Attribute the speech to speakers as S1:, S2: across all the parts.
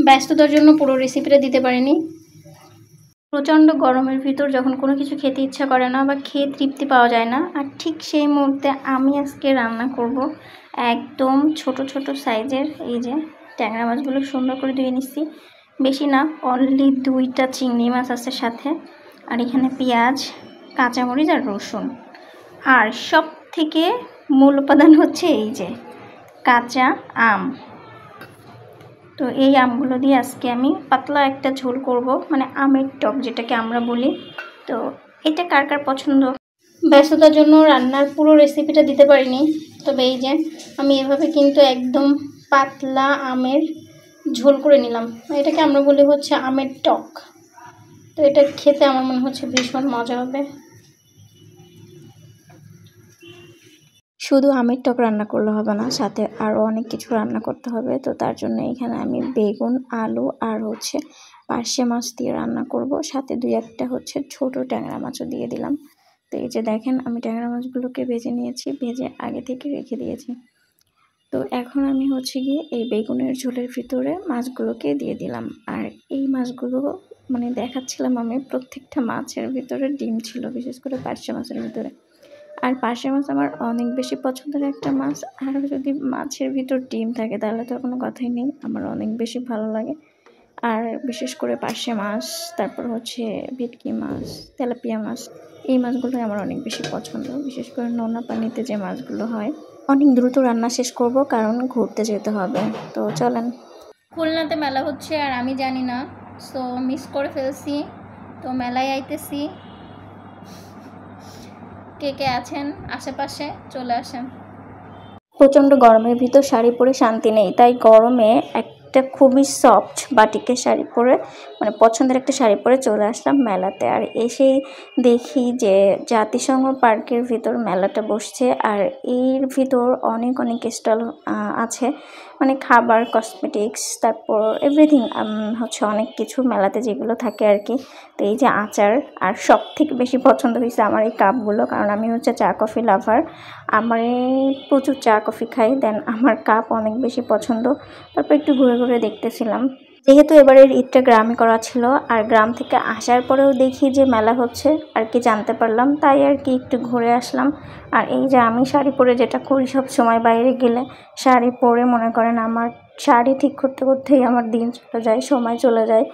S1: ব্যস্ততার জন্য পুরো রেসিপিটা দিতে পারিনি। প্রচণ্ড গরমের ভিতর যখন কোনো কিছু খেতে ইচ্ছা করে না বা খেয়ে তৃপ্তি পাওয়া যায় না, আর ঠিক সেই মুহূর্তে আমি আজকে রান্না করব একদম ছোট ছোট সাইজের এই যে ট্যাংরা মাছগুলো সুন্দর করে ধুয়ে নিচ্ছি। বেশি না, অনলি 2টা চিংড়ি মাছ আছে সাথে, আর এখানে পেঁয়াজ, কাঁচামরিচ আর রসুন। আর সব থেকে মূল উপাদান হচ্ছে এই যে কাঁচা আম। তো এই আমগুলো দিয়ে আজকে আমি পাতলা একটা ঝোল করব, মানে আমের টক যেটাকে আমরা বলি। তো এটা কার কার পছন্দ। ব্যস্ততার জন্য রান্নার পুরো রেসিপিটা দিতে পারিনি, তবে এই যে আমি এভাবে কিন্তু একদম পাতলা আমের ঝোল করে নিলাম। এটাকে আমরা বলি হচ্ছে আমের টক। তো এটা খেতে আমার মনে হচ্ছে ভীষণ মজা হবে। শুধু আমের টক রান্না করলে হবে না, সাথে আরও অনেক কিছু রান্না করতে হবে। তো তার জন্য এখানে আমি বেগুন, আলু আর হচ্ছে পার্শে মাছ দিয়ে রান্না করব, সাথে 2-1টা হচ্ছে ছোট ট্যাংরা মাছও দিয়ে দিলাম। তো এই যে দেখেন আমি ট্যাংরা মাছগুলোকে ভেজে নিয়েছি, ভেজে আগে থেকে রেখে দিয়েছি। তো এখন আমি হচ্ছে গিয়ে এই বেগুনের ঝোলের ভিতরে মাছগুলোকে দিয়ে দিলাম। আর এই মাছগুলো মানে দেখাচ্ছিলাম আমি, প্রত্যেকটা মাছের ভিতরে ডিম ছিল, বিশেষ করে পার্শে মাছের ভিতরে। আর পার্শে মাছ আমার অনেক বেশি পছন্দের একটা মাছ, আর যদি মাছের ভিতর ডিম থাকে তাহলে তো কোনো কথাই নেই, আমার অনেক বেশি ভালো লাগে। আর বিশেষ করে পার্শে মাছ, তারপর হচ্ছে ভেটকি মাছ, তেলাপিয়া মাছ, এই মাছগুলোই আমার অনেক বেশি পছন্দ, বিশেষ করে নোনা পানিতে যে মাছগুলো হয়। অনেক দ্রুত রান্না শেষ করব কারণ ঘুরতে যেতে হবে। তো চলেন। খুলনাতে মেলা হচ্ছে আর আমি জানি না, সো মিস করে ফেলছি। তো মেলায় আইতেছি, কে কে আছেন আশেপাশে চলে আসেন। প্রচণ্ড গরমের ভিতর শাড়ি পরে শান্তি নেই, তাই গরমে একটা খুবই সফট বাটিকের শাড়ি পরে, মানে পছন্দের একটা শাড়ি পরে চলে আসলাম মেলাতে। আর এসেই দেখি যে জাতিসংঘ পার্কের ভিতর মেলাটা বসছে, আর এর ভিতর অনেক অনেক স্টল আছে, মানে খাবার, কসমেটিক্স, তারপর এভরিথিং হচ্ছে অনেক কিছু মেলাতে যেগুলো থাকে আর কি। তো এই যে আচার, আর সব থেকে বেশি পছন্দ হয়েছে আমার এই কাপগুলো, কারণ আমি হচ্ছে চা কফি লাভার, আমার প্রচুর চা কফি খাই, দেন আমার কাপ অনেক বেশি পছন্দ। তারপর একটু ঘুরে ঘুরে দেখতেছিলাম, যেহেতু এবারের ঈদটা গ্রামে করা ছিল, আর গ্রাম থেকে আসার পরেও দেখি যে মেলা হচ্ছে আর কি জানতে পারলাম, তাই আর কি একটু ঘুরে আসলাম। আর এই যে আমি শাড়ি পরে যেটা করি সব সময়, বাইরে গেলে শাড়ি পরে মনে করেন আমার শাড়ি ঠিক করতে করতেই আমার দিন চলে যায়, সময় চলে যায়,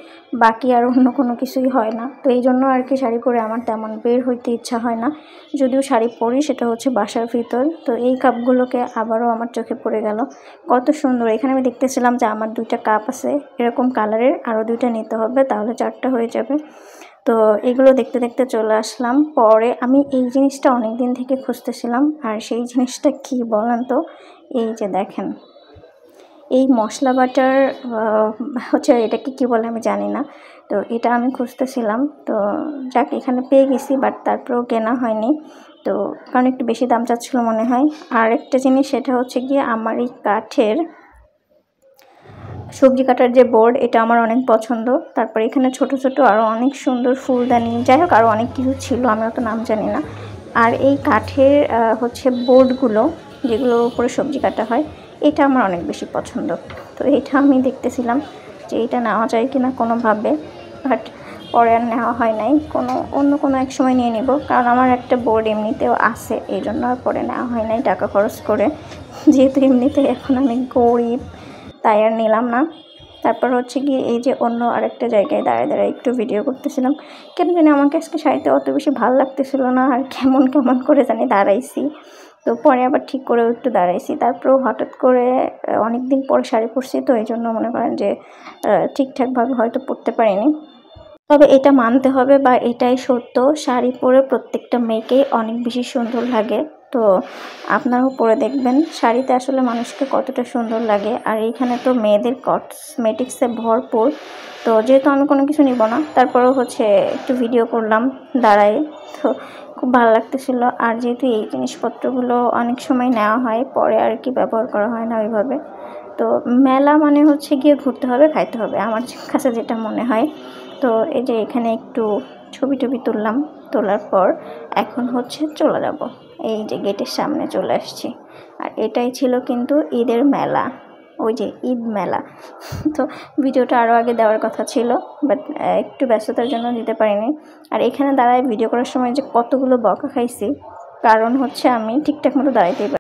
S1: বাকি আর অন্য কোনো কিছুই হয় না। তো এই জন্য আর কি শাড়ি পরে আমার তেমন বের হইতে ইচ্ছা হয় না, যদিও শাড়ি পরি সেটা হচ্ছে বাসার ভিতর। তো এই কাপগুলোকে আবারও আমার চোখে পড়ে গেল, কত সুন্দর। এখানে আমি দেখতেছিলাম যে আমার 2টা কাপ আছে এরকম কালারের, আরও 2টা নিতে হবে, তাহলে 4টা হয়ে যাবে। তো এগুলো দেখতে দেখতে চলে আসলাম। পরে আমি এই জিনিসটা অনেক দিন থেকে খুঁজতেছিলাম, আর সেই জিনিসটা কি বলেন তো, এই যে দেখেন এই মশলা বাটার হচ্ছে, এটাকে কি বলে আমি জানি না। তো এটা আমি খুঁজতেছিলাম, তো যাক এখানে পেয়ে গেছি, বাট তারপরেও কেনা হয়নি, তো কারণ একটু বেশি দাম চাচ্ছিলো মনে হয়। আর একটা জিনিস, সেটা হচ্ছে গিয়ে আমার এই কাঠের সবজি কাটার যে বোর্ড, এটা আমার অনেক পছন্দ। তারপর এখানে ছোট ছোট আরও অনেক সুন্দর ফুলদানি, যাই হোক আরও অনেক কিছু ছিল, আমি অত নাম জানি না। আর এই কাঠের হচ্ছে বোর্ডগুলো যেগুলোর উপরে সবজি কাটা হয়, এটা আমার অনেক বেশি পছন্দ। তো এটা আমি দেখতেছিলাম যে এটা নেওয়া যায় কিনা কোনোভাবে, বাট পরে আর নেওয়া হয় নাই, অন্য কোনো এক সময় নিয়ে নিব, কারণ আমার একটা বোর্ড এমনিতেও আছে, এই জন্য আর পরে নেওয়া হয় নাই টাকা খরচ করে, যেহেতু এমনিতে এখন আমি গরিব, তাই আর নিলাম না। তারপর হচ্ছে গিয়ে এই যে অন্য আরেকটা জায়গায় দাঁড়ায় দাঁড়ায় একটু ভিডিও করতেছিলাম, কেন জানি আমাকে আজকে শাড়িতে অত বেশি ভালো লাগতেছিল না, আর কেমন কেমন করে জানি দাঁড়াইছি। তো পরে আবার ঠিক করেও একটু দাঁড়াইছি, তারপরেও হঠাৎ করে অনেক দিন পরে শাড়ি পরছি, তো এই জন্য মনে করেন যে ঠিকঠাকভাবে হয়তো পরতে পারিনি। তবে এটা মানতে হবে, বা এটাই সত্য, শাড়ি পরে প্রত্যেকটা মেয়েকেই অনেক বেশি সুন্দর লাগে। তো আপনারাও পরে দেখবেন শাড়িতে আসলে মানুষকে কতটা সুন্দর লাগে। আর এইখানে তো মেয়েদের কসমেটিক্সে ভরপুর, তো যেহেতু আমি কোনো কিছু নিব না, তারপরেও হচ্ছে একটু ভিডিও করলাম দাঁড়াই, তো খুব ভালো লাগতেছিল। আর যেহেতু এই জিনিসপত্রগুলো অনেক সময় নেওয়া হয়, পরে আর কি ব্যবহার করা হয় না ওইভাবে। তো মেলা মানে হচ্ছে গিয়ে ঘুরতে হবে, খাইতে হবে, আমার কাছে যেটা মনে হয়। তো এই যে এখানে একটু ছবি টবি তুললাম, তোলার পর এখন হচ্ছে চলে যাব, এই যে গেটের সামনে চলে আসছি। আর এটাই ছিল কিন্তু ঈদের মেলা। ওই যে ঈদ মেলা। তো ভিডিওটা আরও আগে দেওয়ার কথা ছিল, বাট একটু ব্যস্ততার জন্য দিতে পারিনি। আর এখানে দাঁড়ায় ভিডিও করার সময় যে কতগুলো বকা খাইছি, কারণ হচ্ছে আমি ঠিকঠাক মতো দাঁড়াইতেই পারি।